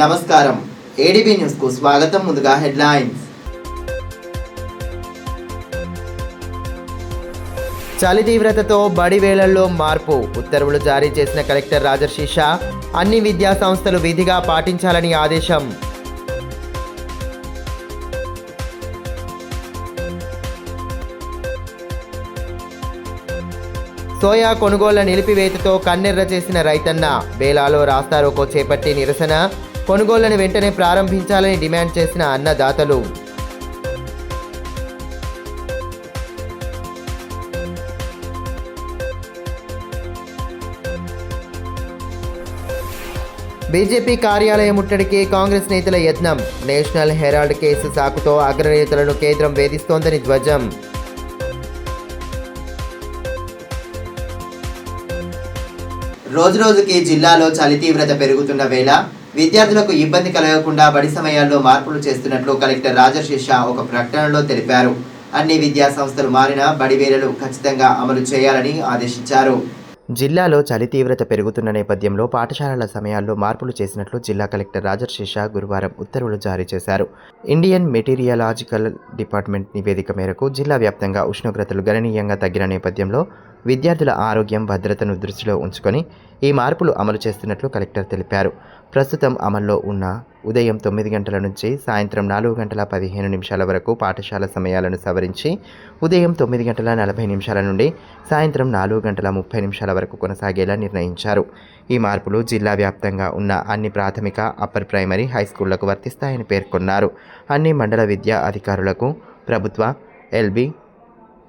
నమస్కారం ADB news కు స్వాగతం. ముందుగా హెడ్లైన్స్. చలి తీవ్రతతో బడి వేళల్లో మార్పు. ఉత్తర్వులు జారీ చేసిన కలెక్టర్ రాజర్షి షా అన్ని విద్యా సంస్థలు విధిగా పాటించాలని ఆదేశం. సోయా కొనుగోళ్ల నిలిపివేతతో కన్నెర్ర చేసిన రైతన్న. బేలాలో రాస్తారోకో చేపట్టి నిరసన. కొనుగోళ్లను వెంటనే ప్రారంభించాలని డిమాండ్ చేసిన అన్నదాతలు. బీజేపీ కార్యాలయ ముట్టడికి కాంగ్రెస్ నేతల యత్నం. నేషనల్ హెరాల్డ్ కేసు సాకుతో అగ్రనేతలను కేంద్రం వేధిస్తోందని ధ్వజం. రోజురోజుకి జిల్లాలో చలి తీవ్రత పెరుగుతున్న వేళ విద్యార్థులకు ఇబ్బంది కలగకుండా బడి సమయాల్లో మార్పులు చేస్తున్నట్లు కలెక్టర్ రాజర్షి షా ఒక ప్రకటనలో తెలిపారు. అన్ని విద్యా సంస్థలు మారిన బడి వేళలు ఖచ్చితంగా అమలు చేయాలని ఆదేశించారు. జిల్లాలో చలి తీవ్రత పెరుగుతున్న నేపథ్యంలో పాఠశాలల సమయాల్లో మార్పులు చేసినట్లు జిల్లా కలెక్టర్ రాజర్షి షా గురువారం ఉత్తర్వులు జారీ చేశారు. ఇండియన్ మెటీరియలాజికల్ డిపార్ట్మెంట్ నివేదిక మేరకు జిల్లా వ్యాప్తంగా ఉష్ణోగ్రతలు గణనీయంగా తగ్గిన నేపథ్యంలో విద్యార్థుల ఆరోగ్యం భద్రతను దృష్టిలో ఉంచుకొని ఈ మార్పులు అమలు చేస్తున్నట్లు కలెక్టర్ తెలిపారు. ప్రస్తుతం అమల్లో ఉన్న ఉదయం 9 గంటల నుంచి సాయంత్రం 4:15 వరకు పాఠశాల సమయాలను సవరించి ఉదయం 9:40 నుండి సాయంత్రం 4:30 వరకు కొనసాగేలా నిర్ణయించారు. ఈ మార్పులు జిల్లా వ్యాప్తంగా ఉన్న అన్ని ప్రాథమిక, అప్పర్ ప్రైమరీ, హైస్కూళ్లకు వర్తిస్తాయని పేర్కొన్నారు. అన్ని మండల విద్యా అధికారులకు, ప్రభుత్వ, ఎల్బీ,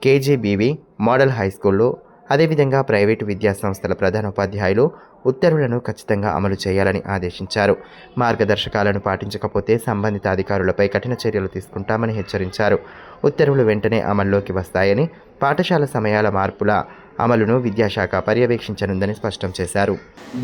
కేజీబీవీ, మోడల్ హైస్కూళ్లు, అదేవిధంగా ప్రైవేటు విద్యా సంస్థల ప్రధానోపాధ్యాయులు ఉత్తర్వులను ఖచ్చితంగా అమలు చేయాలని ఆదేశించారు. మార్గదర్శకాలను పాటించకపోతే సంబంధిత అధికారులపై కఠిన చర్యలు తీసుకుంటామని హెచ్చరించారు. ఉత్తర్వులు వెంటనే అమల్లోకి వస్తాయని, పాఠశాల సమయాల మార్పుల అమలును విద్యాశాఖ పర్యవేక్షించనుందని స్పష్టం చేశారు.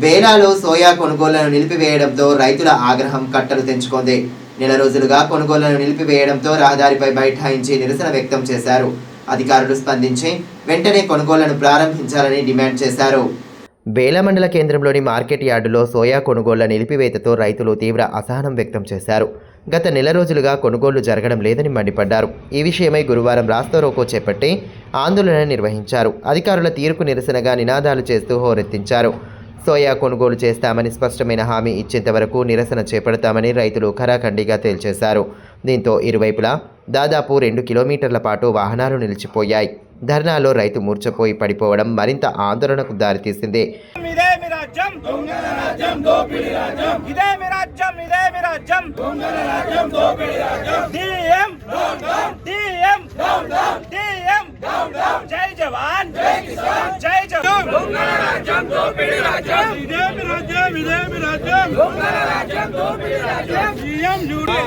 బేలాలో సోయా కొనుగోళ్లను నిలిపివేయడంతో రైతుల ఆగ్రహం కట్టలు తెంచుకుంది. నెల రోజులుగా కొనుగోళ్లను నిలిపివేయడంతో రహదారిపై బైఠాయించి నిరసన వ్యక్తం చేశారు. అధికారులు స్పందించి వెంటనే కొనుగోళ్లను ప్రారంభించాలని డిమాండ్ చేశారు. బేల మండల కేంద్రంలోని మార్కెట్ యార్డులో సోయా కొనుగోళ్ల నిలిపివేతతో రైతులు తీవ్ర అసహనం వ్యక్తం చేశారు. గత నెల రోజులుగా కొనుగోళ్లు జరగడం లేదని మండిపడ్డారు. ఈ విషయమై గురువారం రాస్తారోకో చేపట్టి ఆందోళన నిర్వహించారు. అధికారుల తీరుకు నిరసనగా నినాదాలు చేస్తూ హోరెత్తించారు. సోయా కొనుగోలు చేస్తామని స్పష్టమైన హామీ ఇచ్చేంత వరకు నిరసన చేపడతామని రైతులు ఖరాఖండిగా తేల్చేశారు. దీంతో ఇరువైపులా దాదాపు 2 కిలోమీటర్ల పాటు వాహనాలు నిలిచిపోయాయి. ధర్నాలో రైతు మూర్ఛపోయి పడిపోవడం మరింత ఆందోళనకు దారితీసింది. జై జవాన్ జై కిసాన్ జై జవాన్ దొంగల రాజ్యం దోపిడి రాజ్యం ఇదే మీ రాజ్యం ఇదే మీ రాజ్యం దొంగల రాజ్యం దోపిడి రాజ్యం సీఎం జూడి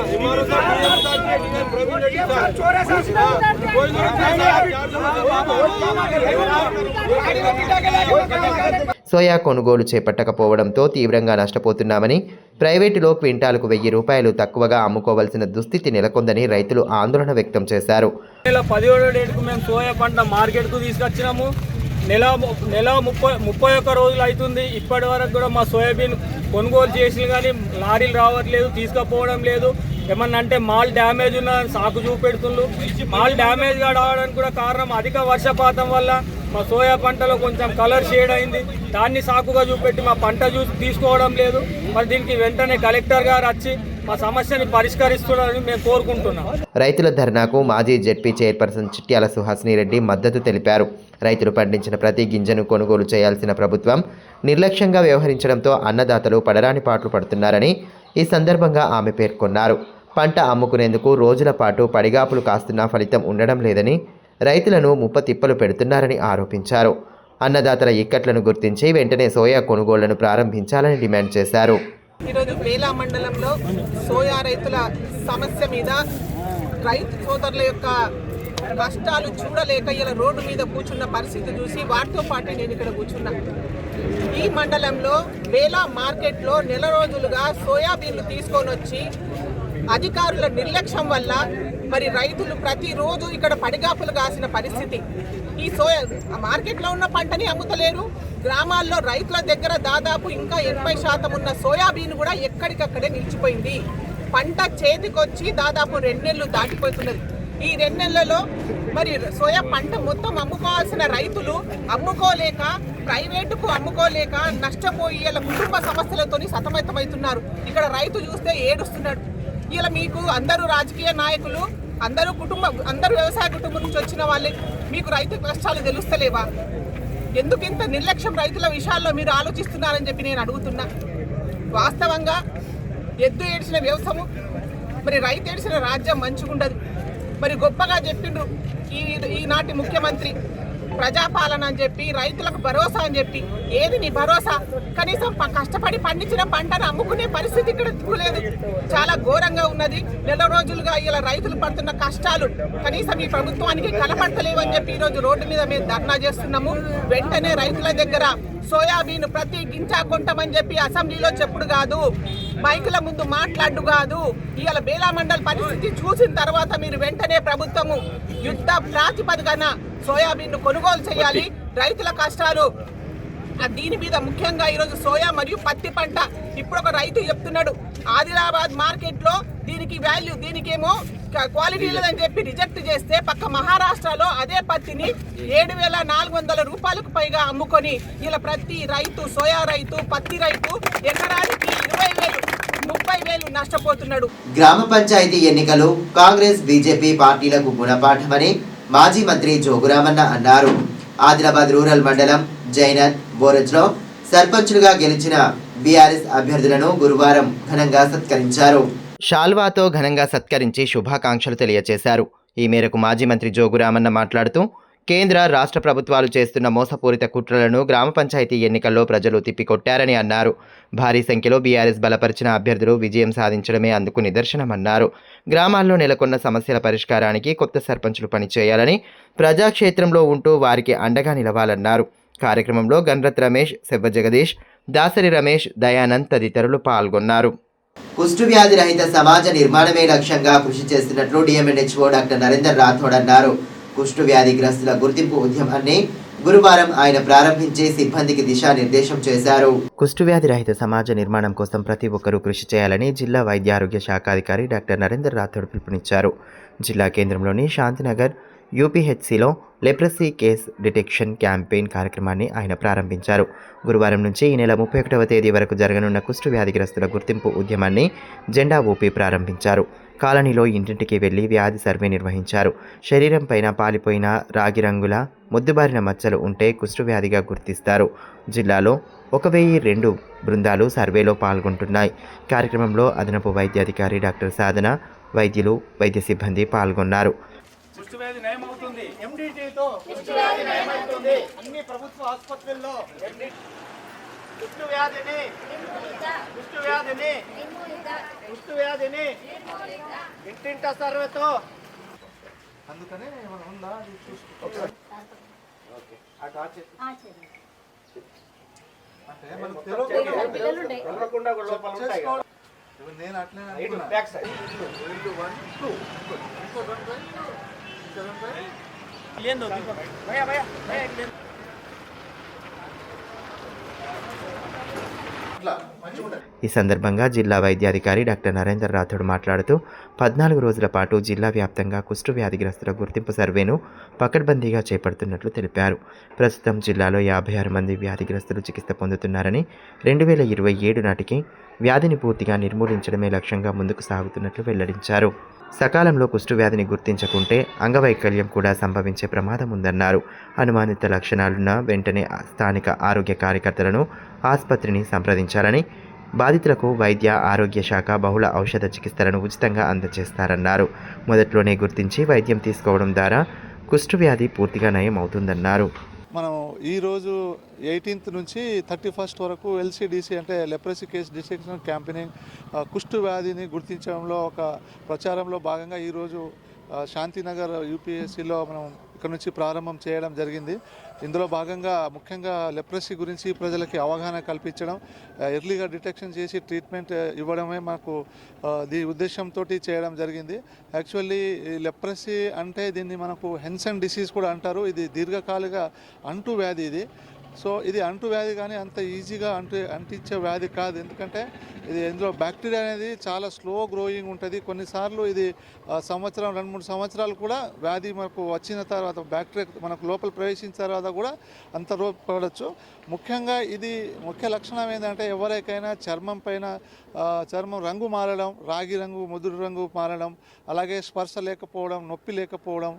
సోయా కొనుగోలు చేపట్టకపోవడంతో తీవ్రంగా నష్టపోతున్నామని, ప్రైవేటులో క్వింటాలకు 1000 రూపాయలు తక్కువగా అమ్ముకోవాల్సిన దుస్థితి నెలకొందని రైతులు ఆందోళన వ్యక్తం చేశారు. 17వ డేట్కు మేము సోయా పంట మార్కెట్కు తీసుకొచ్చినాము. నెల 31 రోజులు అవుతుంది. ఇప్పటి వరకు కూడా మా సోయాబీన్ కొనుగోలు చేసిన కానీ లారీలు రావట్లేదు, తీసుకుపోవడం లేదు. ఏమన్నా అంటే మాల్ డ్యామేజ్ ఉన్న సాకు చూపెడుతుండ్రు. మాల్ డ్యామేజ్ కావడానికి కూడా కారణం అధిక వర్షపాతం వల్ల మా సోయా పంటలో కొంచెం కలర్ షేడ్ అయింది. దాన్ని సాకుగా చూపెట్టి మా పంట తీసుకోవడం లేదు. మరి దీనికి వెంటనే కలెక్టర్ గారు వచ్చి మా సమస్యని పరిష్కరిస్తున్నారని మేము కోరుకుంటున్నాం. రైతుల ధర్నాకు మాజీ జెడ్పీ చైర్పర్సన్ చిట్యాల సుహాసిని రెడ్డి మద్దతు తెలిపారు. రైతులు పండించిన ప్రతి గింజను కొనుగోలు చేయాల్సిన ప్రభుత్వం నిర్లక్ష్యంగా వ్యవహరించడంతో అన్నదాతలు పడరాని పాటలు పడుతున్నారని ఈ సందర్భంగా ఆమె పేర్కొన్నారు. పంట అమ్ముకునేందుకు రోజుల పాటు పడిగాపులు కాస్తున్నా ఫలితం ఉండడం లేదని, రైతులను ముప్పతిప్పలు పెడుతున్నారని ఆరోపించారు. అన్నదాతల ఇక్కట్లను గుర్తించి వెంటనే సోయా కొనుగోళ్లను ప్రారంభించాలని డిమాండ్ చేశారు. ఈరోజు బేలా మండలంలో సోయా రైతుల సమస్య మీద రైతు సోదరుల యొక్క కష్టాలు చూడలేక ఇలా రోడ్డు మీద కూర్చున్న పరిస్థితి చూసి వాటితో పాటు నేను ఇక్కడ కూర్చున్నా. ఈ మండలంలో బేలా మార్కెట్లో నెల రోజులుగా సోయాబీన్లు తీసుకొని వచ్చి అధికారుల నిర్లక్ష్యం వల్ల మరి రైతులు ప్రతిరోజు ఇక్కడ పడిగాపులు కాసిన పరిస్థితి. ఈ సోయా మార్కెట్లో ఉన్న పంటని అమ్ముతలేరు. గ్రామాల్లో రైతుల దగ్గర దాదాపు ఇంకా 80% ఉన్న సోయాబీన్ కూడా ఎక్కడికక్కడే నిలిచిపోయింది. పంట చేతికొచ్చి దాదాపు 2 నెలలు దాటిపోతున్నది. ఈ 2 నెలలలో మరి సోయా పంట మొత్తం అమ్ముకోవాల్సిన రైతులు అమ్ముకోలేక, ప్రైవేటుకు అమ్ముకోలేక నష్టపోయి ఇలా కుటుంబ సమస్యలతోని సతమతమవుతున్నారు. ఇక్కడ రైతు చూస్తే ఏడుస్తున్నాడు. ఇలా మీకు అందరూ రాజకీయ నాయకులు, అందరూ వ్యవసాయ కుటుంబం నుంచి వచ్చిన వాళ్ళే, మీకు రైతు కష్టాలు తెలుస్తలేవా? ఎందుకు ఇంత నిర్లక్ష్యం రైతుల విషయాల్లో మీరు ఆలోచిస్తున్నారని చెప్పి నేను అడుగుతున్నా. వాస్తవంగా ఎద్దు ఏడ్చిన వ్యవసాయం, మరి రైతు ఏడ్చిన రాజ్యం మంచిగుండదు. మరి గొప్పగా చెప్పిండ్రు ఈనాటి ముఖ్యమంత్రి ప్రజాపాలన అని చెప్పి, రైతులకు భరోసా అని చెప్పి. ఏది నీ భరోసా? కనీసం కష్టపడి పండించిన పంటను అమ్ముకునే పరిస్థితి ఇక్కడ దిగులేదు. చాలా ఘోరంగా ఉన్నది. నెల రోజులుగా ఇలా రైతులు పడుతున్న కష్టాలు కనీసం ఈ ప్రభుత్వానికి కనపడతలేవని చెప్పి ఈరోజు రోడ్డు మీద మేము ధర్నా చేస్తున్నాము. వెంటనే రైతుల దగ్గర సోయాబీన్ ప్రతి గింజ కొంటామని చెప్పి అసెంబ్లీలో చెప్పుడు కాదు, మైకుల ముందు మాట్లాడు కాదు. ఇవాళ బేలా మండల్ పరిస్థితి చూసిన తర్వాత మీరు వెంటనే ప్రభుత్వము యుద్ధ ప్రాతిపదికన సోయాబీన్ కొనుగోలు చేయాలి. రైతుల కష్టాలు దీని మీద ముఖ్యంగా ఈరోజు సోయా మరియు పత్తి పంట. ఇప్పుడు ఒక రైతు చెప్తున్నాడు, ఆదిలాబాద్ మార్కెట్లో దీనికి వాల్యూ, దీనికేమో క్వాలిటీ లేదని చెప్పి రిజెక్ట్ చేస్తే పక్క మహారాష్ట్రలో అదే పత్తిని 7,400 రూపాయలకు పైగా అమ్ముకొని ఇలా ప్రతి రైతు, సోయా రైతు, పత్తి రైతు ఎకరానికి 20,000-30,000 నష్టపోతున్నాడు. గ్రామ పంచాయతీ ఎన్నికలు కాంగ్రెస్, బీజేపీ పార్టీలకు గుణపాఠమని మాజీ మంత్రి జోగురామన్న అన్నారు. ఆదిలాబాద్ రూరల్ మండలం జైనత్ బోరజ్లో సర్పంచులుగా గెలిచిన బీఆర్ఎస్ అభ్యర్థులను గురువారం ఘనంగా సత్కరించారు. షాల్వాతో ఘనంగా సత్కరించి శుభాకాంక్షలు తెలియజేశారు. ఈ మేరకు మాజీ మంత్రి జోగురామన్న మాట్లాడుతూ, కేంద్ర రాష్ట్ర ప్రభుత్వాలు చేస్తున్న మోసపూరిత కుట్రలను గ్రామ పంచాయతీ ఎన్నికల్లో ప్రజలు తిప్పికొట్టారని అన్నారు. భారీ సంఖ్యలో బీఆర్ఎస్ బలపరిచిన అభ్యర్థులు విజయం సాధించడమే అందుకు నిదర్శనమన్నారు. గ్రామాల్లో నెలకొన్న సమస్యల పరిష్కారానికి కొత్త సర్పంచులు పనిచేయాలని, ప్రజాక్షేత్రంలో ఉంటూ వారికి అండగా నిలవాలన్నారు. కార్యక్రమంలో గన్రత్ రమేష్, సెవ్వ జగదీష్, దాసరి రమేష్, దయానంద్ తదితరులు పాల్గొన్నారు. కుష్టు వ్యాధి రహిత సమాజ నిర్మాణమే లక్ష్యంగా కృషి చేస్తున్నట్లు డిఎంఎన్హెచ్ఓ డాక్టర్ నరేందర్ రాథోడ్ అన్నారు. కుష్టు వ్యాధిగ్రస్తుల గుర్తింపు ఉద్యమాన్ని గురువారం ఆయన ప్రారంభించి సిబ్బందికి దిశానిర్దేశం చేశారు. కుష్టు వ్యాధి రహిత సమాజ నిర్మాణం కోసం ప్రతి ఒక్కరూ కృషి చేయాలని జిల్లా వైద్య ఆరోగ్య శాఖాధికారి డాక్టర్ నరేందర్ రాథోడ్ పిలుపునిచ్చారు. జిల్లా కేంద్రంలోని శాంతినగర్ యూపీహెచ్సిలో లెప్రసీ కేస్ డిటెక్షన్ క్యాంపెయిన్ కార్యక్రమాన్ని ఆయన ప్రారంభించారు. గురువారం నుంచి ఈ నెల 31వ తేదీ వరకు జరగనున్న కుష్టు వ్యాధిగ్రస్తుల గుర్తింపు ఉద్యమాన్ని జెండా ఊపి ప్రారంభించారు. కాలనీలో ఇంటింటికి వెళ్లి వ్యాధి సర్వే నిర్వహించారు. శరీరం పైన పాలిపోయిన రాగి రంగుల మొద్దుబారిన మచ్చలు ఉంటే కుష్టు వ్యాధిగా గుర్తిస్తారు. జిల్లాలో 1002 బృందాలు సర్వేలో పాల్గొంటున్నాయి. కార్యక్రమంలో అదనపు వైద్యాధికారి డాక్టర్ సాధన, వైద్యులు, వైద్య సిబ్బంది పాల్గొన్నారు. కుష్ఠవ్యాధి నయమవుతుంది. ఎండిటీతో కుష్ఠవ్యాధి నయమవుతుంది. అన్ని ప్రభుత్వ ఆసుపత్రుల్లో కుష్ఠవ్యాధిని ఇంటింట సర్వేతో అందుకనే ఉందా అంటే మనకు తెలియకుండా లోపల ఉంటాయి. నేను అట్లనే బ్యాక్ సైడ్ 1 2 ఈ సందర్భంగా జిల్లా వైద్యాధికారి డాక్టర్ నరేందర్ రాథోడ్ మాట్లాడుతూ 14 రోజుల పాటు జిల్లా వ్యాప్తంగా కుష్టు వ్యాధిగ్రస్తుల గుర్తింపు సర్వేను పకడ్బందీగా చేపడుతున్నట్లు తెలిపారు. ప్రస్తుతం జిల్లాలో 56 మంది వ్యాధిగ్రస్తులు చికిత్స పొందుతున్నారని, 2027 నాటికి వ్యాధిని పూర్తిగా నిర్మూలించడమే లక్ష్యంగా ముందుకు సాగుతున్నట్లు వెల్లడించారు. సకాలంలో కుష్టు వ్యాధిని గుర్తించకుంటే అంగవైకల్యం కూడా సంభవించే ప్రమాదం ఉందన్నారు. అనుమానిత లక్షణాలున్న వెంటనే స్థానిక ఆరోగ్య కార్యకర్తలను, ఆసుపత్రిని సంప్రదించాలని, బాధితులకు వైద్య ఆరోగ్య శాఖ బహుళ ఔషధ చికిత్సలను ఉచితంగా అందజేస్తారన్నారు. మొదట్లోనే గుర్తించి వైద్యం తీసుకోవడం ద్వారా కుష్టు వ్యాధి పూర్తిగా నయం అవుతుందన్నారు. మనం ఈరోజు 18th నుంచి 31st వరకు ఎల్సిడిసి అంటే లెప్రసీ కేస్ డిటెక్షన్ క్యాంపెయినింగ్ కుష్టు వ్యాధిని గుర్తించడంలో ఒక ప్రచారంలో భాగంగా ఈరోజు శాంతినగర్ యూపీఎస్సీలో మనం ఇక్కడ నుంచి ప్రారంభం చేయడం జరిగింది. ఇందులో భాగంగా ముఖ్యంగా లెప్రసీ గురించి ప్రజలకి అవగాహన కల్పించడం, ఎర్లీగా డిటెక్షన్ చేసి ట్రీట్మెంట్ ఇవ్వడమే మాకు ఉద్దేశంతో చేయడం జరిగింది. యాక్చువల్లీ లెప్రసీ అంటే దీన్ని మనకు హెన్సన్ డిసీజ్ కూడా అంటారు. ఇది దీర్ఘకాలిక అంటు వ్యాధి ఇది. సో ఇది అంటు వ్యాధి కానీ అంత ఈజీగా అంటించే వ్యాధి కాదు. ఎందుకంటే ఇందులో బ్యాక్టీరియా అనేది చాలా స్లో గ్రోయింగ్ ఉంటుంది. కొన్నిసార్లు ఇది సంవత్సరం 2-3 సంవత్సరాలు కూడా వ్యాధి మనకు వచ్చిన తర్వాత బ్యాక్టీరియా మనకు లోపల ప్రవేశించిన తర్వాత కూడా అంత రోగ పడవచ్చు. ముఖ్యంగా ఇది ముఖ్య లక్షణం ఏంటంటే ఎవరికైనా చర్మం పైన చర్మం రంగు మారడం, రాగి రంగు, ముదురు రంగు మారడం, అలాగే స్పర్శ లేకపోవడం, నొప్పి లేకపోవడం,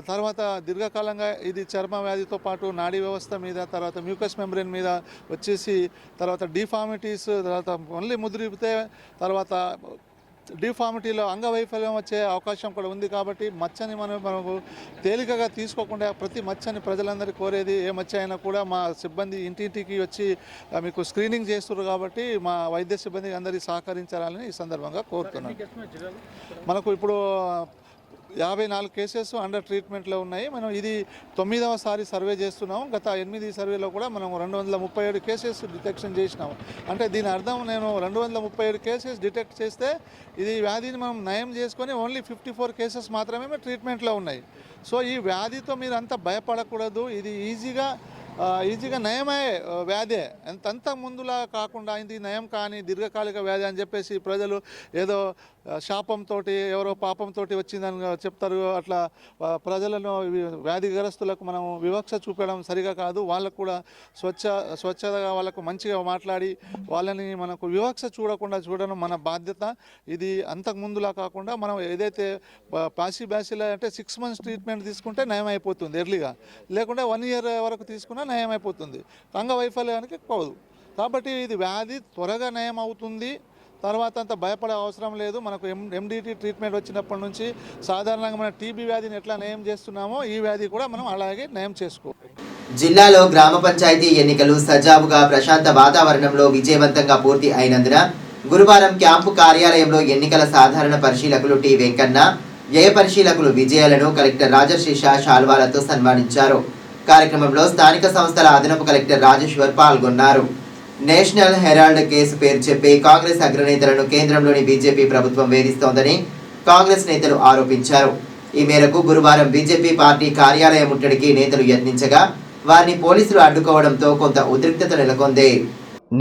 తర్వాత దీర్ఘకాలంగా ఇది చర్మ వ్యాధితో పాటు నాడీ వ్యవస్థ మీద, తర్వాత మ్యూకస్ మెంబ్రెయిన్ మీద వచ్చేసి తర్వాత డిఫార్మిటీస్, తర్వాత ఓన్లీ ముదిరితే తర్వాత డిఫార్మిటీలో అంగవైఫల్యం వచ్చే అవకాశం కూడా ఉంది. కాబట్టి మచ్చని మనకు తేలికగా తీసుకోకుండా ప్రతి మచ్చని ప్రజలందరూ కోరేది, ఏ మచ్చ అయినా కూడా మా సిబ్బంది ఇంటింటికి వచ్చి మీకు స్క్రీనింగ్ చేస్తున్నారు. కాబట్టి మా వైద్య సిబ్బంది అందరికీ సహకరించాలని ఈ సందర్భంగా కోరుతున్నాను. మనకు ఇప్పుడు 54 కేసెస్ అండర్ ట్రీట్మెంట్లో ఉన్నాయి. మనం ఇది 9వ సారి సర్వే చేస్తున్నాము. గత 8 సర్వేలో కూడా మనం 237 కేసెస్ డిటెక్షన్ చేసినాము. అంటే దీని అర్థం నేను 237 కేసెస్ డిటెక్ట్ చేస్తే ఇది వ్యాధిని మనం నయం చేసుకొని ఓన్లీ 54 కేసెస్ మాత్రమే ట్రీట్మెంట్లో ఉన్నాయి. సో ఈ వ్యాధితో మీరు అంత భయపడకూడదు. ఇది ఈజీగా నయమయ్యే వ్యాధే. అంత ముందులా కాకుండా ఇది నయం కానీ దీర్ఘకాలిక వ్యాధి అని చెప్పేసి ప్రజలు ఏదో శాపంతో ఎవరో పాపంతో వచ్చిందని చెప్తారు. అట్లా ప్రజలను వ్యాధిగ్రస్తులకు మనం వివక్ష చూపడం సరిగా కాదు. వాళ్ళకు కూడా స్వచ్ఛతగా వాళ్ళకు మంచిగా మాట్లాడి వాళ్ళని మనకు వివక్ష చూడడం మన బాధ్యత. ఇది అంతకు ముందులా కాకుండా మనం ఏదైతే బ్యాసిలా అంటే 6 months ట్రీట్మెంట్ తీసుకుంటే నయం అయిపోతుంది ఎర్లీగా, లేకుంటే 1 year వరకు తీసుకున్నా నయం అయిపోతుంది. అంగవైఫల్యానికి పోదు. కాబట్టి ఇది వ్యాధి త్వరగా నయం అవుతుంది. తర్వాత అంత భయపడే అవసరం లేదు. మనకు ఎండిటి ట్రీట్మెంట్ వచ్చినప్పటి నుంచి సాధారణంగా మన టీబీ వ్యాధిని ఎట్లా నయం చేస్తున్నామో ఈ వ్యాధి కూడా మనం అలాగే నయం చేసుకోవాలి. జిల్లాలో గ్రామ పంచాయతీ ఎన్నికలు సజావుగా ప్రశాంత వాతావరణంలో విజయవంతంగా పూర్తి అయినందున గురువారం క్యాంపు కార్యాలయంలో ఎన్నికల సాధారణ పరిశీలకులు టి వెంకన్న, వ్యయ పరిశీలకులు విజయాలను కలెక్టర్ రాజశేష శాల్వాలతో సన్మానించారు. కార్యక్రమంలో స్థానిక సంస్థల అదనపు కలెక్టర్ రాజేశ్వర్ పాల్గొన్నారు. నేషనల్ హెరాల్డ్ కేసు పేరు చెప్పి కాంగ్రెస్ అగ్రనేతలను కేంద్రంలోని బీజేపీ ప్రభుత్వం వేధిస్తోందని కాంగ్రెస్ నేతలు ఆరోపించారు. ఈ మేరకు గురువారం బీజేపీ పార్టీ కార్యాలయం ముట్టడికి నేతలు యత్నించగా వారిని పోలీసులు అడ్డుకోవడంతో కొంత ఉద్రిక్తత నెలకొంది.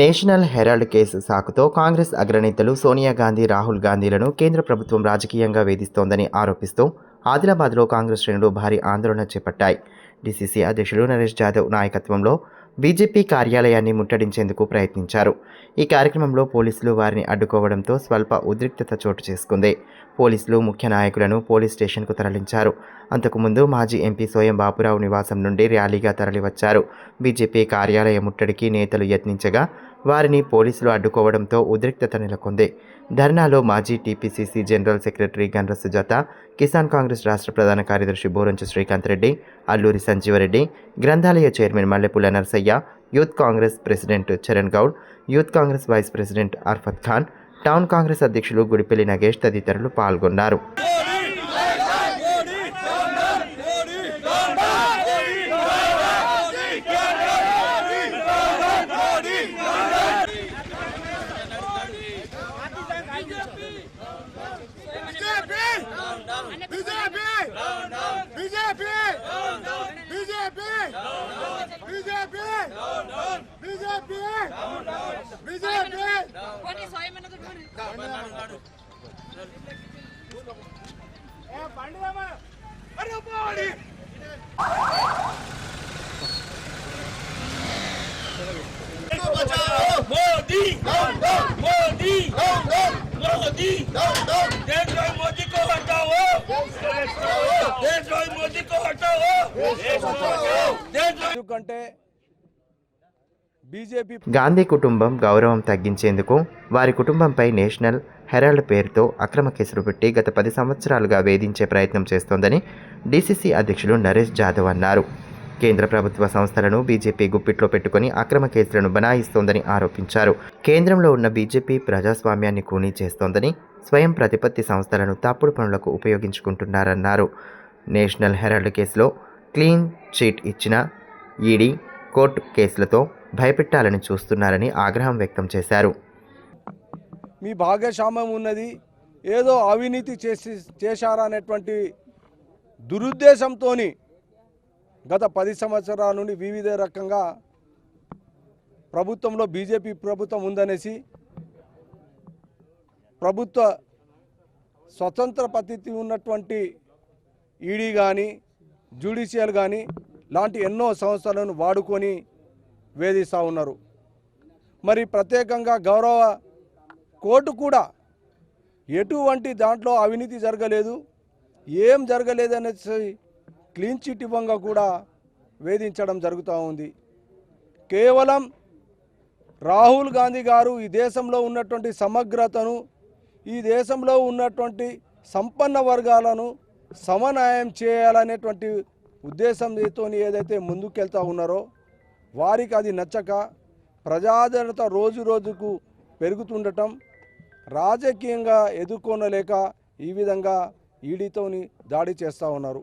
నేషనల్ హెరాల్డ్ కేసు సాకుతో కాంగ్రెస్ అగ్రనేతలు సోనియా గాంధీ, రాహుల్ గాంధీలను కేంద్ర ప్రభుత్వం రాజకీయంగా వేధిస్తోందని ఆరోపిస్తూ ఆదిలాబాద్లో కాంగ్రెస్ శ్రేణులు భారీ ఆందోళన చేపట్టాయి. డీసీసీ అధ్యక్షులు నరేష్ జాదవ్ నాయకత్వంలో బీజేపీ కార్యాలయాన్ని ముట్టడించేందుకు ప్రయత్నించారు. ఈ కార్యక్రమంలో పోలీసులు వారిని అడ్డుకోవడంతో స్వల్ప ఉద్రిక్తత చోటు చేసుకుంది. పోలీసులు ముఖ్య నాయకులను పోలీస్ స్టేషన్కు తరలించారు. అంతకుముందు మాజీ ఎంపీ సోయం బాపురావు నివాసం నుండి ర్యాలీగా తరలివచ్చారు. బీజేపీ కార్యాలయ ముట్టడికి నేతలు యత్నించగా వారిని పోలీసులు అడ్డుకోవడంతో ఉద్రిక్తత నెలకొంది. ధర్నాలో మాజీ TPCC general secretary Gandra Sujatha, Kisan Congress రాష్ట్ర ప్రధాన కార్యదర్శి బోరంచు శ్రీకాంత్ రెడ్డి, అల్లూరి సంజీవరెడ్డి, గ్రంథాలయ chairman Mallepula Narasaiah, youth Congress president Charan Goud, youth Congress vice president Arfat Khan, town Congress అధ్యక్షులు గుడిపెల్లి నగేష్ తదితరులు పాల్గొన్నారు. मोदी मोदी मोदी देशद्रोही मोदी को हटाओ, देशद्रोही मोदी को हटाओ, ఎందుకంటే బీజేపీ గాంధీ కుటుంబం గౌరవం తగ్గించేందుకు వారి కుటుంబంపై నేషనల్ హెరాల్డ్ పేరుతో అక్రమ కేసులు పెట్టి గత 10 సంవత్సరాలుగా వేధించే ప్రయత్నం చేస్తోందని డీసీసీ అధ్యక్షులు నరేష్ జాదవ్ అన్నారు. కేంద్ర ప్రభుత్వ సంస్థలను బీజేపీ గుప్పిట్లో పెట్టుకుని అక్రమ కేసులను బనాయిస్తోందని ఆరోపించారు. కేంద్రంలో ఉన్న బీజేపీ ప్రజాస్వామ్యాన్ని కూనీ చేస్తోందని, స్వయం ప్రతిపత్తి సంస్థలను తప్పుడు పనులకు ఉపయోగించుకుంటున్నారన్నారు. నేషనల్ హెరాల్డ్ కేసులో క్లీన్ చిట్ ఇచ్చిన ఈడీ, కోర్టు కేసులతో భయపెట్టాలని చూస్తున్నారని ఆగ్రహం వ్యక్తం చేశారు. మీ భాగస్వామ్యం ఉన్నది, ఏదో అవినీతి చేశారనేటువంటి దురుద్దేశంతో గత 10 సంవత్సరాల నుండి వివిధ రకంగా ప్రభుత్వంలో బీజేపీ ప్రభుత్వం ఉందనేసి ప్రభుత్వ స్వతంత్ర పద్ధతి ఉన్నటువంటి ఈడీ కానీ జ్యుడిషియల్ కానీ లాంటి ఎన్నో సంస్థలను వాడుకొని వేధిస్తూ ఉన్నారు. మరి ప్రత్యేకంగా గౌరవ కోర్టు కూడా ఎటువంటి దాంట్లో అవినీతి జరగలేదు, ఏం జరగలేదనేసి క్లీన్ చిట్ ఇవ్వంగా కూడా వేధించడం జరుగుతూ ఉంది. కేవలం రాహుల్ గాంధీ గారు ఈ దేశంలో ఉన్నటువంటి సమగ్రతను, ఈ దేశంలో ఉన్నటువంటి సంపన్న వర్గాలను సమన్వయం చేయాలనేటువంటి ఉద్దేశంతో ఏదైతే ముందుకెళ్తూ ఉన్నారో వారికి అది నచ్చక ప్రజాదరణ రోజు రోజుకు పెరుగుతుండటం, రాజకీయంగా ఎదుర్కొనలేక ఈ విధంగా ఈడీతోని దాడి చేస్తూ ఉన్నారు.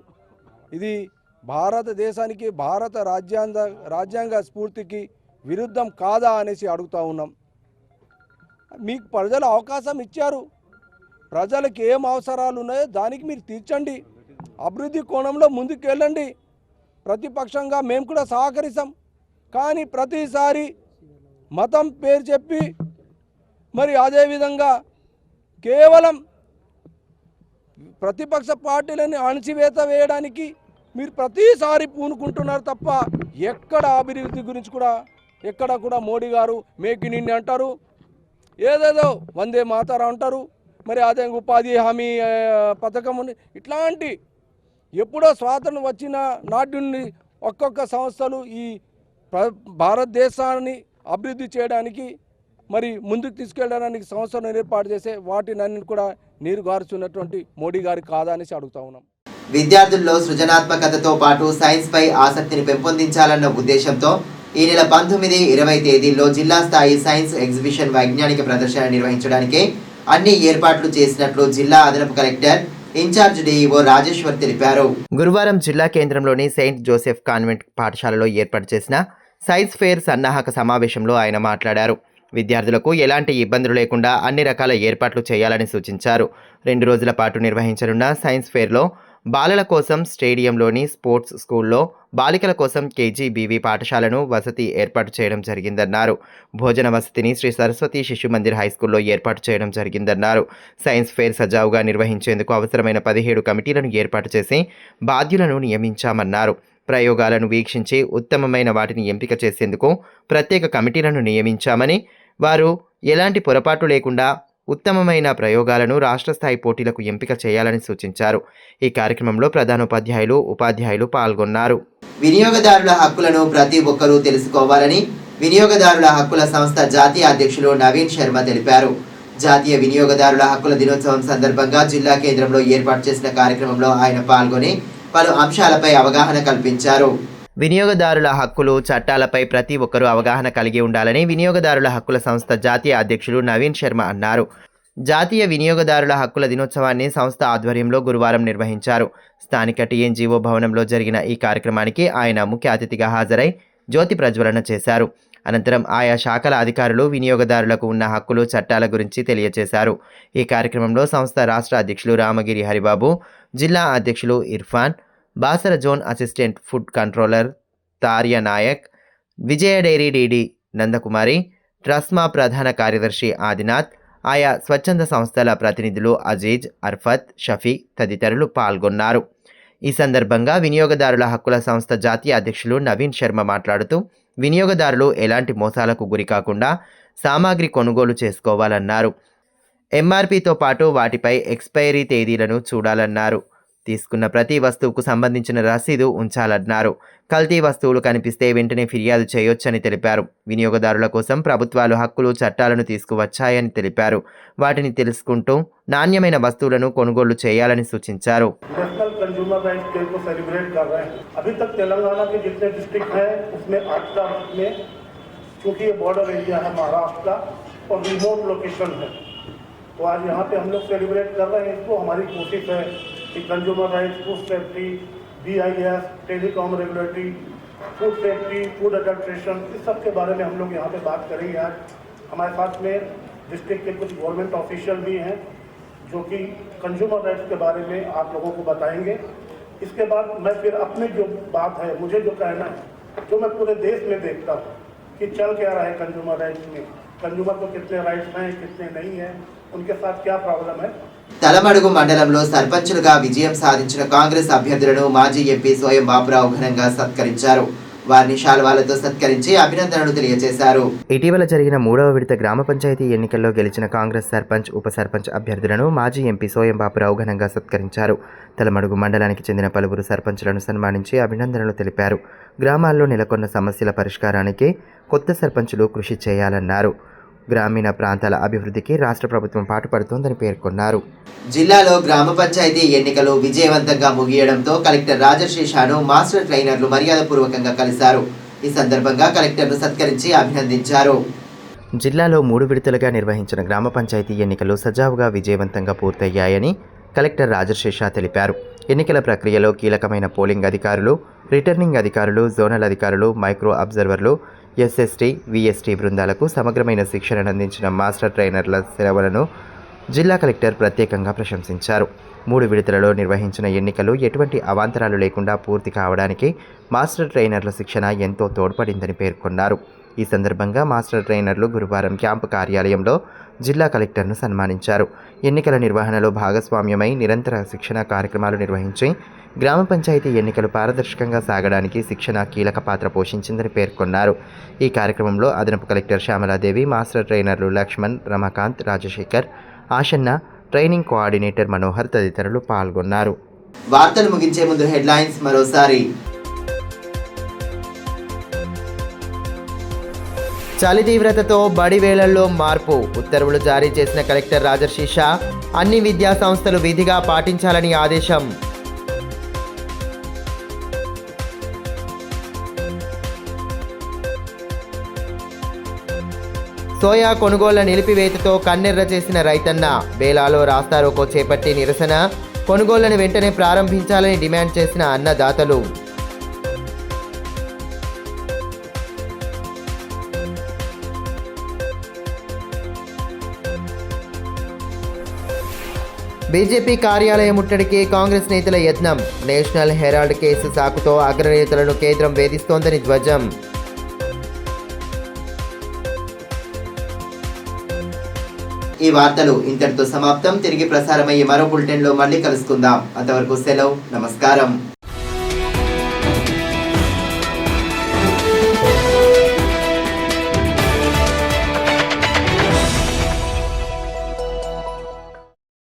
ఇది భారతదేశానికి, భారత రాజ్యాంగ స్ఫూర్తికి విరుద్ధం కాదా అనేసి అడుగుతూ ఉన్నాం. మీకు ప్రజలు అవకాశం ఇచ్చారు, ప్రజలకు ఏం అవసరాలు ఉన్నాయో దానికి మీరు తీర్చండి, అభివృద్ధి కోణంలో ముందుకు వెళ్ళండి. ప్రతిపక్షంగా మేము కూడా సహకరిస్తాం. కానీ ప్రతిసారి మతం పేరు చెప్పి మరి అదేవిధంగా కేవలం ప్రతిపక్ష పార్టీలని అణచివేత వేయడానికి మీరు ప్రతిసారి పూనుకుంటున్నారు తప్ప ఎక్కడ అభివృద్ధి గురించి కూడా ఎక్కడ కూడా మోడీ గారు మేక్ ఇన్ ఇండియా అంటారు, ఏదేదో వందే మాతరం అంటారు, మరి అదే ఉపాధి హామీ పథకం ఉంది. ఇట్లాంటి ఎప్పుడో స్వాతంత్రం వచ్చిన నాటి నుండి ఒక్కొక్క సంస్థలు ఈ భారతదేశాన్ని అభివృద్ధి చేయడానికి మరి ముందుకు తీసుకెళ్ళడానికి సంస్థలను ఏర్పాటు చేసే వాటిని కూడా నీరు గారుచున్నటువంటి మోడీ గారి కాదా అనేసి అడుగుతా ఉన్నాం. విద్యార్థుల్లో సృజనాత్మకతతో పాటు సైన్స్ పై ఆసక్తిని పెంపొందించాలన్న ఉద్దేశంతో ఈ నెల 19, 20 తేదీల్లో జిల్లా స్థాయి సైన్స్ ఎగ్జిబిషన్ వైజ్ఞానిక ప్రదర్శన నిర్వహించడానికి అన్ని ఏర్పాట్లు చేసినట్లు జిల్లా అదనపు కలెక్టర్ ఇన్ఛార్జ్ డీఈఓ రాజేశ్వర్ తెలిపారు. గురువారం జిల్లా కేంద్రంలోని సెయింట్ జోసెఫ్ కాన్వెంట్ పాఠశాలలో ఏర్పాటు చేసిన సైన్స్ ఫెయిర్ సన్నాహక సమావేశంలో ఆయన మాట్లాడారు. విద్యార్థులకు ఎలాంటి ఇబ్బందులు లేకుండా అన్ని రకాల ఏర్పాట్లు చేయాలని సూచించారు. 2 రోజుల పాటు నిర్వహించనున్న సైన్స్ ఫెయిర్లో బాలల కోసం స్టేడియంలోని స్పోర్ట్స్ స్కూల్లో, బాలికల కోసం కేజీబీవీ పాఠశాలను వసతి ఏర్పాటు చేయడం జరిగిందన్నారు. భోజన వసతిని శ్రీ సరస్వతి శిశు మందిర్ హైస్కూల్లో ఏర్పాటు చేయడం జరిగిందన్నారు. సైన్స్ ఫెయిర్ సజావుగా నిర్వహించేందుకు అవసరమైన 17 కమిటీలను ఏర్పాటు చేసి బాధ్యులను నియమించామన్నారు. ప్రయోగాలను వీక్షించి ఉత్తమమైన వాటిని ఎంపిక చేసేందుకు ప్రత్యేక కమిటీలను నియమించామని, వారు ఎలాంటి పొరపాటు లేకుండా ఉత్తమమైన ప్రయోగాలను రాష్ట్ర స్థాయి పోటీలకు ఎంపిక చేయాలని సూచించారు. ఈ కార్యక్రమంలో ప్రధానోపాధ్యాయులు, ఉపాధ్యాయులు పాల్గొన్నారు. వినియోగదారుల హక్కులను ప్రతి ఒక్కరూ తెలుసుకోవాలని వినియోగదారుల హక్కుల సంస్థ జాతీయ అధ్యక్షులు నవీన్ శర్మ తెలిపారు. జాతీయ వినియోగదారుల హక్కుల దినోత్సవం సందర్భంగా జిల్లా కేంద్రంలో ఏర్పాటు చేసిన కార్యక్రమంలో ఆయన పాల్గొని పలు అంశాలపై అవగాహన కల్పించారు. వినియోగదారుల హక్కులు, చట్టాలపై ప్రతి ఒక్కరూ అవగాహన కలిగి ఉండాలని వినియోగదారుల హక్కుల సంస్థ జాతీయ అధ్యక్షులు నవీన్ శర్మ అన్నారు. జాతీయ వినియోగదారుల హక్కుల దినోత్సవాన్ని సంస్థ ఆధ్వర్యంలో గురువారం నిర్వహించారు. స్థానిక టీఎన్జీఓ భవనంలో జరిగిన ఈ కార్యక్రమానికి ఆయన ముఖ్య అతిథిగా హాజరై జ్యోతి ప్రజ్వలన చేశారు. అనంతరం ఆయా శాఖల అధికారులు వినియోగదారులకు ఉన్న హక్కులు, చట్టాల గురించి తెలియజేశారు. ఈ కార్యక్రమంలో సంస్థ రాష్ట్ర అధ్యక్షులు రామగిరి హరిబాబు, జిల్లా అధ్యక్షులు Irfan, Basara zone assistant food controller Tarya Naik, Vijaya dairy DD Nandakumari, ట్రస్మా ప్రధాన కార్యదర్శి ఆదినాథ్, ఆయా స్వచ్ఛంద సంస్థల ప్రతినిధులు అజీజ్, అర్ఫత్, షఫీ తదితరులు పాల్గొన్నారు. ఈ సందర్భంగా వినియోగదారుల హక్కుల సంస్థ జాతీయ అధ్యక్షులు నవీన్ శర్మ మాట్లాడుతూ వినియోగదారులు ఎలాంటి మోసాలకు గురి కాకుండా సామాగ్రి కొనుగోలు చేసుకోవాలన్నారు. ఎంఆర్పీతో పాటు వాటిపై ఎక్స్పైరీ తేదీలను చూడాలన్నారు. తీసుకున్న ప్రతి వస్తువుకు సంబంధించిన రసీదు ఉంచాలన్నారు. కల్తీ వస్తువులు కనిపిస్తే వెంటనే ఫిర్యాదు చేయొచ్చని తెలిపారు. వినియోగదారుల కోసం ప్రభుత్వాలు హక్కులు, చట్టాలను తీసుకువచ్చాయని తెలిపారు. వాటిని తెలుసుకుంటూ నాణ్యమైన వస్తువులను కొనుగోలు చేయాలని సూచించారు. नेशनल कंज्यूमर राइट्स डे को सेलिब्रेट कर रहे हैं. अभी तक तेलंगाना के जितने डिस्ट्रिक्ट हैं उसमें 8 में, क्योंकि ये बॉर्डर एरिया है महाराष्ट्र का और रिमोट लोकेशन है, तो आज यहाँ पे हम लोग सेलिब्रेट कर रहे हैं इसको। हमारी कोशिश है कि consumer rights, food safety, BIS, telecom regulatory, food safety, food adulteration, इस सब के बारे में हम लोग यहाँ पे बात करेंगे। आज हमारे साथ में डिस्ट्रिक्ट के कुछ गवर्नमेंट ऑफिशियल भी हैं जो कि कंज्यूमर राइट्स के बारे में आप लोगों को बताएंगे। इसके बाद मैं फिर अपनी जो बात है, मुझे जो कहना है, जो मैं पूरे देश में देखता हूँ कि चल क्या रहा है कंज्यूमर राइट्स में, कंज्यूमर को कितने राइट्स हैं, कितने नहीं हैं, उनके साथ क्या प्रॉब्लम है। తలమడుగు మండలంలో సర్పంచులుగా విజయం సాధించిన కాంగ్రెస్ అభ్యర్థులను మాజీ ఎంపీ సోయం బాపురావు ఘనంగా సత్కరించారు. వారిని శాల్వాలతో సత్కరించి అభినందనలు తెలియజేశారు. ఇటీవల జరిగిన 3వ విడత గ్రామ పంచాయతీ ఎన్నికల్లో గెలిచిన కాంగ్రెస్ సర్పంచ్, ఉప సర్పంచ్ అభ్యర్థులను మాజీ ఎంపీ సోయం బాపురావు ఘనంగా సత్కరించారు. తలమడుగు మండలానికి చెందిన పలువురు సర్పంచులను సన్మానించి అభినందనలు తెలిపారు. గ్రామాల్లో నెలకొన్న సమస్యల పరిష్కారానికి కొత్త సర్పంచులు కృషి చేయాలన్నారు. గ్రామీణ ప్రాంతాల అభివృద్ధికి రాష్ట్ర ప్రభుత్వం పాటుపడుతోందని పేర్కొన్నారు. జిల్లాలో గ్రామ పంచాయతీ ఎన్నికలు విజయవంతంగా ముగియడంతో కలెక్టర్ రాజశేషాను మాస్టర్ ట్రైనర్లు మర్యాదపూర్వకంగా కలిశారు. ఈ సందర్భంగా కలెక్టర్ను సత్కరించి అభినందించారు. జిల్లాలో 3 విడతలుగా నిర్వహించిన గ్రామ పంచాయతీ ఎన్నికలు సజావుగా విజయవంతంగా పూర్తయ్యాయని కలెక్టర్ రాజశేష తెలిపారు. ఎన్నికల ప్రక్రియలో కీలకమైన పోలింగ్ అధికారులు, రిటర్నింగ్ అధికారులు, జోనల్ అధికారులు, మైక్రో అబ్జర్వర్లు, SST, VST బృందాలకు సమగ్రమైన శిక్షణను అందించిన మాస్టర్ ట్రైనర్ల సేవలను జిల్లా కలెక్టర్ ప్రత్యేకంగా ప్రశంసించారు. 3 విడతలలో నిర్వహించిన ఎన్నికలు ఎటువంటి అవాంతరాలు లేకుండా పూర్తి కావడానికి మాస్టర్ ట్రైనర్ల శిక్షణ ఎంతో తోడ్పడిందని పేర్కొన్నారు. ఈ సందర్భంగా మాస్టర్ ట్రైనర్లు గురువారం క్యాంపు కార్యాలయంలో జిల్లా కలెక్టర్ను సన్మానించారు. ఎన్నికల నిర్వహణలో భాగస్వామ్యమై నిరంతర శిక్షణ కార్యక్రమాలు నిర్వహించి గ్రామ పంచాయతీ ఎన్నికలు పారదర్శకంగా సాగడానికి శిక్షణ కీలక పాత్ర పోషించిందని పేర్కొన్నారు. ఈ కార్యక్రమంలో అదనపు కలెక్టర్ శ్యామలాదేవి, మాస్టర్ ట్రైనర్లు లక్ష్మణ్, రమాకాంత్, రాజశేఖర్, ఆషన్న, ట్రైనింగ్ కోఆర్డినేటర్ మనోహర్ తదితరులు పాల్గొన్నారు. వార్తలు ముగించే ముందు హెడ్లైన్స్ మరోసారి. చలి తీవ్రతతో బడి వేళల్లో మార్పు, ఉత్తర్వులు జారీ చేసిన కలెక్టర్ రాజశేష అన్ని విద్యా సంస్థలు విధిగా పాటించాలని ఆదేశం. సోయా కొనుగోళ్ల నిలిపివేతతో కన్నెర్ర చేసిన రైతన్న, బేలాలో రాస్తారోకో చేపట్టి నిరసన, కొనుగోళ్లను వెంటనే ప్రారంభించాలని డిమాండ్ చేసిన అన్నదాతలు. బీజేపీ కార్యాలయ ముట్టడికి కాంగ్రెస్ నేతల యత్నం, నేషనల్ హెరాల్డ్ కేసు సాకుతో అగ్రనేతలను కేంద్రం వేధిస్తోందని ధ్వజం. ఈ వార్తలు ఇంతటితో సమాప్తం. తిరిగి ప్రసారమయ్యే మరో బులెటిన్లో మళ్ళీ కలుసుకుందాం. అంతవరకు సెలవు, నమస్కారం.